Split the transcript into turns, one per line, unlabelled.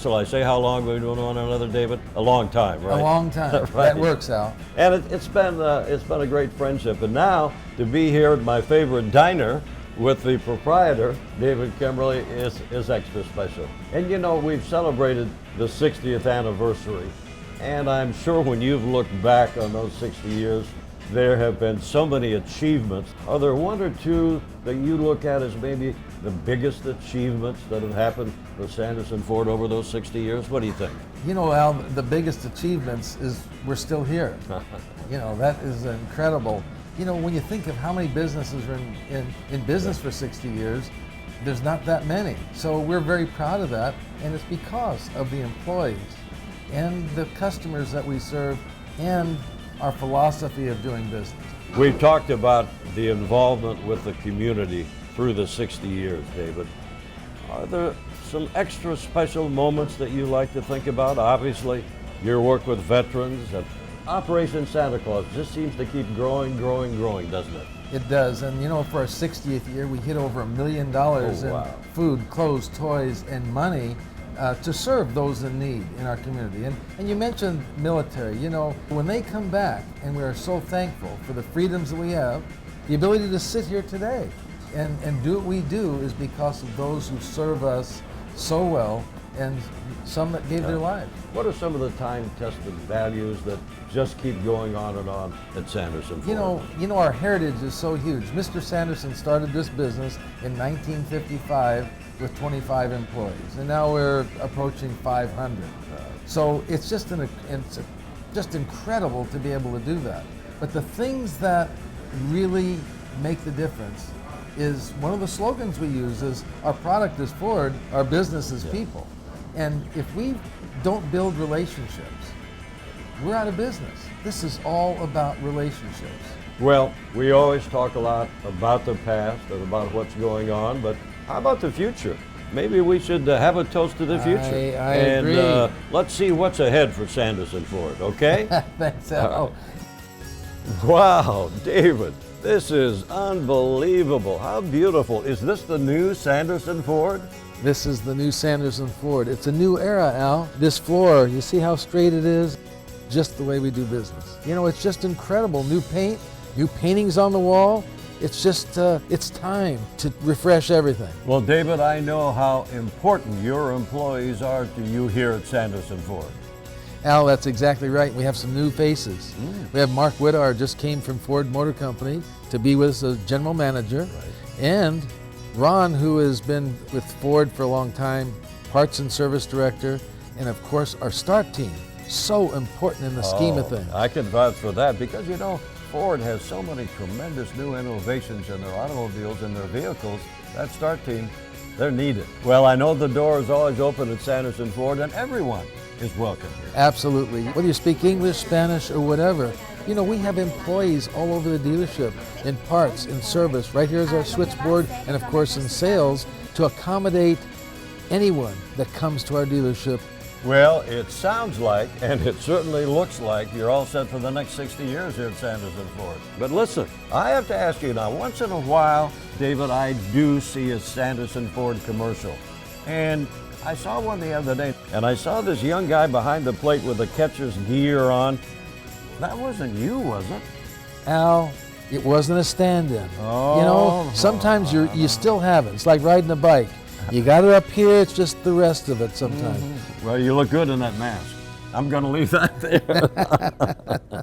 Shall I say how long we've been doing one another, David? A long time, right?
A long time.
Right.
That works, Al.
And it's been a great friendship. And now to be here at my favorite diner with the proprietor, David Kimmerle, is extra special. And you know, we've celebrated the 60th anniversary, and I'm sure when you've looked back on those 60 years, there have been so many achievements. Are there one or two that you look at as maybe the biggest achievements that have happened for Sanderson Ford over those 60 years? What do you think?
You know, Al, the biggest achievements is we're still here. You know, that is incredible. You know, when you think of how many businesses are in business for 60 years, there's not that many. So we're very proud of that, and it's because of the employees and the customers that we serve and our philosophy of doing business.
We've talked about the involvement with the community through the 60 years, David. Are there some extra special moments that you like to think about? Obviously, your work with veterans and Operation Santa Claus just seems to keep growing, doesn't it?
It does, and you know, for our 60th year, we hit over $1 million in food, clothes, toys, and money to serve those in need in our community. And you mentioned military. You know, when they come back, and we are so thankful for the freedoms that we have, the ability to sit here today and do what we do is because of those who serve us so well, and some that gave their lives.
What are some of the time-tested values that just keep going on and on at Sanderson Ford?
You know, our heritage is so huge. Mr. Sanderson started this business in 1955 with 25 employees, and now we're approaching 500. So it's just just incredible to be able to do that. But the things that really make the difference is one of the slogans we use is our product is Ford, our business is people. And if we don't build relationships, we're out of business. This is all about relationships.
Well, we always talk a lot about the past and about what's going on, but how about the future? Maybe we should have a toast to the future.
I agree.
And let's see what's ahead for Sanderson Ford, okay?
Thanks, Al.
Wow, David, this is unbelievable. How beautiful. Is this the new Sanderson Ford?
This is the new Sanderson Ford. It's a new era, Al. This floor, you see how straight it is? Just the way we do business. You know, it's just incredible. New paint, new paintings on the wall. It's just, it's time to refresh everything.
Well, David, I know how important your employees are to you here at Sanderson Ford.
Al, that's exactly right. We have some new faces. We have Mark Whittar, just came from Ford Motor Company to be with us as general manager.
Right.
And Ron, who has been with Ford for a long time, parts and service director, and of course our start team. So important in the scheme of things.
I can vouch for that because, you know, Ford has so many tremendous new innovations in their automobiles and their vehicles. That start team, they're needed. Well, I know the door is always open at Sanderson Ford, and everyone is welcome here.
Absolutely. Whether you speak English, Spanish, or whatever, you know, we have employees all over the dealership in parts, in service. Right here is our switchboard, and of course in sales to accommodate anyone that comes to our dealership.
Well, it sounds like, and it certainly looks like, you're all set for the next 60 years here at Sanderson Ford. But listen, I have to ask you now, once in a while, David, I do see a Sanderson Ford commercial. And I saw one the other day, and I saw this young guy behind the plate with the catcher's gear on. That wasn't you, was it?
Al, it wasn't a stand-in.
Oh.
You know, sometimes you still have it. It's like riding a bike. You got it up here, it's just the rest of it sometimes.
Well, you look good in that mask. I'm going to leave that there.